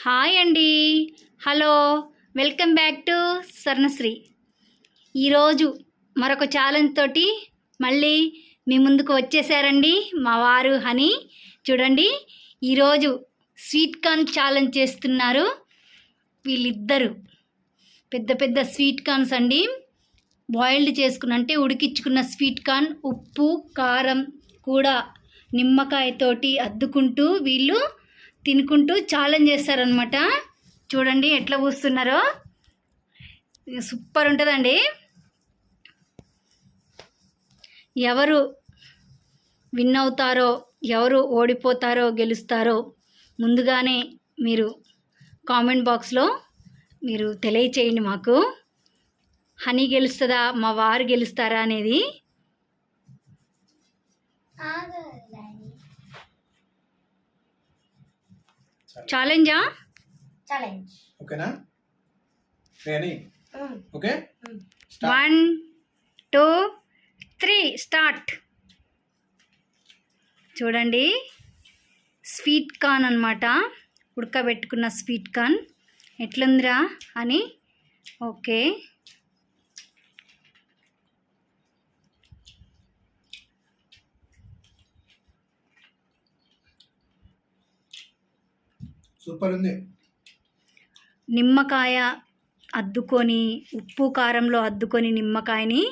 Hi అండి. Hello, welcome back to Swarnasri. ఈరోజు మరొక ఛాలెంజ్ తోటి మళ్ళీ మీ ముందుకు వచ్చేసారండి మా వారు హనీ. చూడండి, ఈరోజు స్వీట్ కార్న్ ఛాలెంజ్ చేస్తున్నారు వీళ్ళిద్దరు. పెద్ద పెద్ద స్వీట్ కార్న్స్ అండి, బాయిల్డ్ చేసుకున్న అంటే ఉడికించుకున్న స్వీట్ కార్న్, ఉప్పు కారం కూడా నిమ్మకాయతోటి అద్దుకుంటూ వీళ్ళు తినుకుంటూ ఛాలెంజ్ చేస్తారనమాట. చూడండి ఎట్లా పూస్తున్నారో, సూపర్ ఉంటుందండి. ఎవరు విన్ అవుతారో, ఎవరు ఓడిపోతారో, గెలుస్తారో ముందుగానే మీరు కామెంట్ బాక్స్లో మీరు తెలియచేయండి మాకు. హనీ గెలుస్తుందా, మా వారు గెలుస్తారా అనేది. ఛాలెంజా? ఛాలెంజ్ ఓకేనా? రెడీ? Okay, 1 2 3 start. చూడండి, స్వీట్ కార్న్ అనమాట, ఉడకబెట్టుకున్న స్వీట్ కార్న్. ఎట్లుందిరా అని. ఓకే, సూపర్ ఉంది. నిమ్మకాయ అద్దుకొని, ఉప్పు కారంలో అద్దుకొని నిమ్మకాయని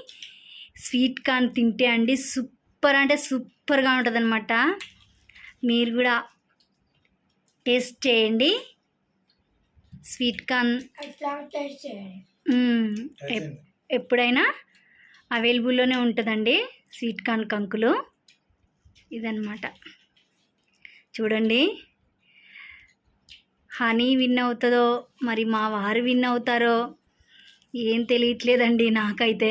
స్వీట్ కార్న్ తింటే అండి సూపర్ అంటే సూపర్గా ఉంటుంది అనమాట. మీరు కూడా టేస్ట్ చేయండి. స్వీట్ కార్న్ ఎప్పుడైనా అవైలబుల్లోనే ఉంటుందండి స్వీట్ కార్న్ కంకులు. ఇదన్నమాట. చూడండి, హనీ విన్ అవుతుందో మరి మా వారు విన్ అవుతారో ఏం తెలియట్లేదండి నాకైతే.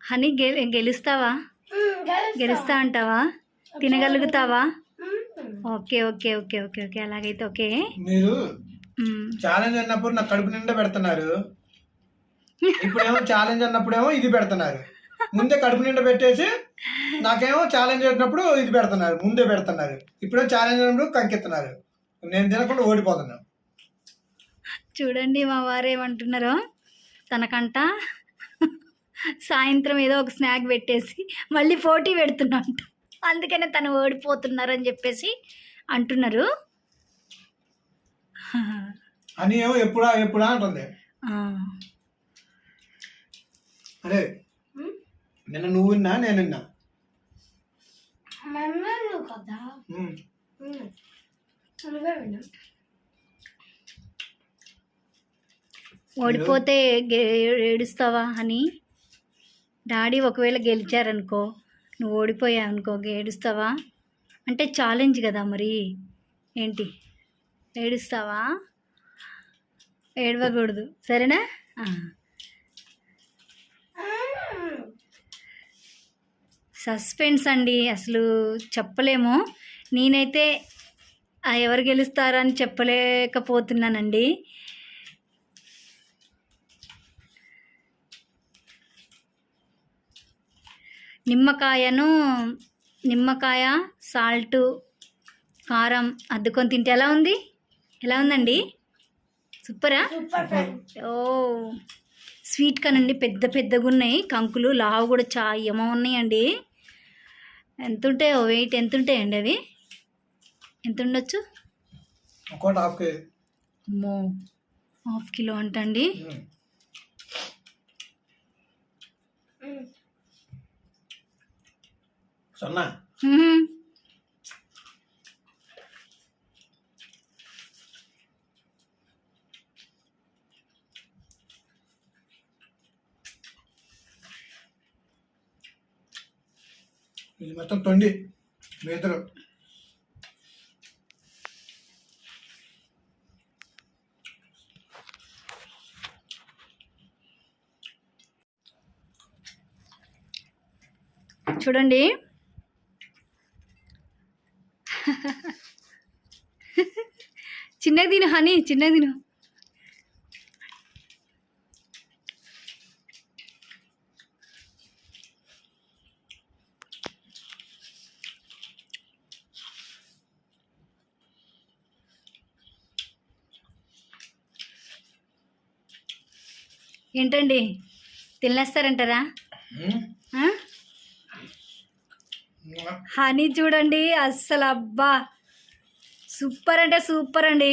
హనీ గెలుస్తావా? గెలుస్తా అంటావా? తినగలుగుతావా? Okay okay okay okay okay అలాగైతే ఓకే. మీరు ఛాలెంజ్ అన్నప్పుడు నాకు కడుపు నిండా పెడుతున్నారు, ఇప్పుడేమో ఛాలెంజ్ అన్నప్పుడేమో ఇది పెడుతున్నారు. ముందే కడుపు నిండా పెట్టేసి నాకేమో ఛాలెంజ్ చేసినప్పుడు ఇది పెడుతున్నారు, ముందే పెడుతున్నారు. ఇప్పుడేమో ఛాలెంజ్ అయినప్పుడు కంకెత్తున్నారు. నేను తినకుండా ఓడిపోతున్నాను. చూడండి మా వారు ఏమంటున్నారో. తనకంట సాయంత్రం ఏదో ఒక స్నాక్ పెట్టేసి మళ్ళీ పోటీ పెడుతున్నంట, అందుకనే తను ఓడిపోతున్నారని చెప్పేసి అంటున్నారు. అని ఏమో ఎప్పుడా ఎప్పుడా అంటుంది. అరే నిన్న నువ్వు విన్నా, నేను విన్నా కదా. ఓడిపోతే ఏడుస్తావా అని. డాడీ ఒకవేళ గెలిచారనుకో, నువ్వు ఓడిపోయావు అనుకో, ఏడుస్తావా? అంటే ఛాలెంజ్ కదా మరి, ఏంటి ఏడుస్తావా? ఏడవకూడదు, సరేనా? సస్పెన్స్ అండి, అసలు చెప్పలేము. నేనైతే ఎవరు గెలుస్తారని చెప్పలేకపోతున్నానండి. నిమ్మకాయ సాల్టు కారం అద్దుకొని తింటే ఎలా ఉంది? ఎలా ఉందండి? సూపరా? ఓ, స్వీట్ కార్న్ అండి, పెద్ద పెద్దగా ఉన్నాయి కంకులు, లావు కూడా ఏమో ఉన్నాయండి. ఎంత ఉంటాయో, వెయిట్ ఎంత ఉంటాయండి అవి? ఎంత ఉండొచ్చు? అమ్మో, 1/2 కిలో అంటండి. సన్నా ఇది మొత్తం తొండి మేతలు. చూడండి, చిన్నగా తిను హనీ, చిన్నగా తిను. ఏంటండి తినేస్తారంటారా? ఉమ్. ఆ? హనీ చూడండి అస్సలు అబ్బా సూపర్ అంటే సూపర్ అండి.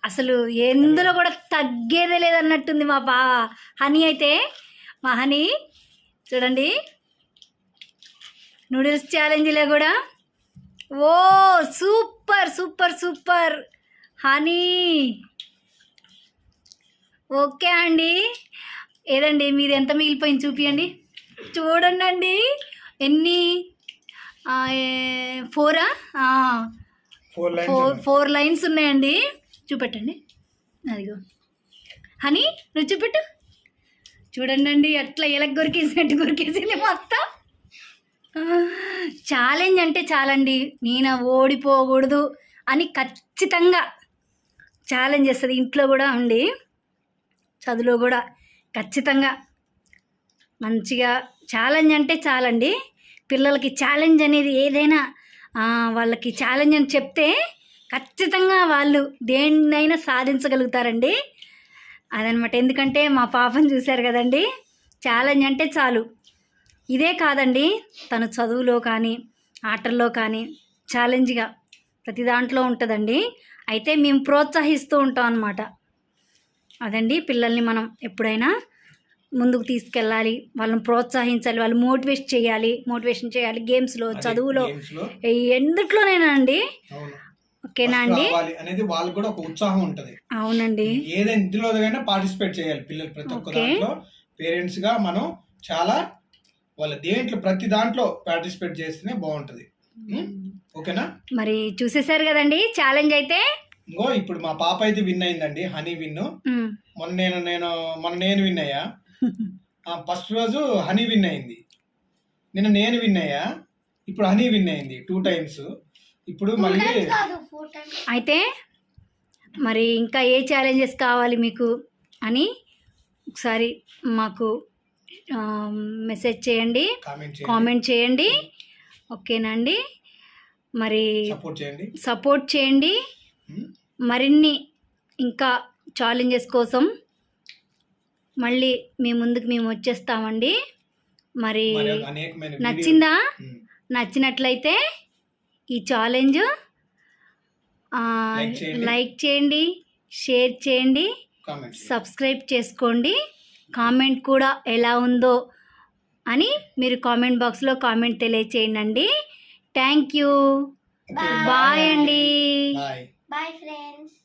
అసలు ఎందులో కూడా తగ్గేదే లేదన్నట్టుంది హనీ అయితే. మా హనీ చూడండి నూడిల్స్ ఛాలెంజ్లో కూడా ఓ super super super honey. Okay అండి. ఏదండి మీది ఎంత మిగిలిపోయింది చూపియండి. చూడండి అండి ఎన్ని 4 4 లైన్స్ 4 లైన్స్ ఉన్నాయండి. చూపెట్టండి. అదిగో హనీ నువ్వు చూపెట్టు. చూడండి అండి అట్లా ఎలగ కొరికేసినట్టు కొరికేసింది మొత్తం. ఛాలెంజ్ అంటే చాలండి, నేను ఓడిపోకూడదు అని ఖచ్చితంగా ఛాలెంజ్ చేస్తుంది. ఇంట్లో కూడా ఉండి చదువులో కూడా ఖచ్చితంగా మంచిగా ఛాలెంజ్ అంటే చాలండి. పిల్లలకి ఛాలెంజ్ అనేది ఏదైనా వాళ్ళకి ఛాలెంజ్ అని చెప్తే ఖచ్చితంగా వాళ్ళు దేన్నైనా సాధించగలుగుతారండి. అదనమాట. ఎందుకంటే మా పాపను చూశారు కదండి, ఛాలెంజ్ అంటే చాలు. ఇదే కాదండి, తను చదువులో కానీ ఆటల్లో కానీ ఛాలెంజ్గా ప్రతి దాంట్లో ఉంటుందండి. అయితే మేము ప్రోత్సహిస్తూ ఉంటాం అన్నమాట. అదండి, పిల్లల్ని మనం ఎప్పుడైనా ముందుకు తీసుకెళ్ళాలి, వాళ్ళని ప్రోత్సహించాలి, వాళ్ళు మోటివేషన్ చేయాలి గేమ్స్లో, చదువులో, ఎందుట్లోనైనా అండి. ఓకేనా అండి? అనేది వాళ్ళకి కూడా ఒక ఉత్సాహం ఉంటది. అవునండి. ఏదైనా ఇందులోనైనా పార్టిసిపేట్ చేయాలి పిల్లలు. ప్రతి ఒక్క దాంట్లో పేరెంట్స్ గా మనం చాలా వాళ్ళ దేంట్లో ప్రతి దాంట్లో పార్టిసిపేట్ చేస్తేనే బాగుంటది. ఓకేనా? మరి చూసేసారు కదండి ఛాలెంజ్ అయితే. ఇంకో ఇప్పుడు మా పాప అయితే విన్ అయిందండి, హనీ విన్. మొన్న నేను విన్ అయ్యా. ఫస్ట్ రోజు హనీ విన్ అయింది, నిన్న నేను విన్ అయ్యా, ఇప్పుడు హనీ విన్ అయింది 2 times. ఇప్పుడు మళ్ళీ అయితే మరి ఇంకా ఏ ఛాలెంజెస్ కావాలి మీకు అని ఒకసారి మాకు మెసేజ్ చేయండి, కామెంట్ చేయండి. ఓకేనండి? మరి సపోర్ట్ చేయండి. మరిన్ని ఇంకా ఛాలెంజెస్ కోసం మళ్ళీ మీ ముందుకు మేము వచ్చేస్తామండి. మరి నచ్చిందా? నచ్చినట్లయితే ఈ ఛాలెంజ్ లైక్ చేయండి, షేర్ చేయండి, సబ్స్క్రైబ్ చేసుకోండి. కామెంట్ కూడా ఎలా ఉందో అని మీరు కామెంట్ బాక్స్లో కామెంట్ తెలియచేయండి. Thank you. బాయ్ అండి. Bye friends.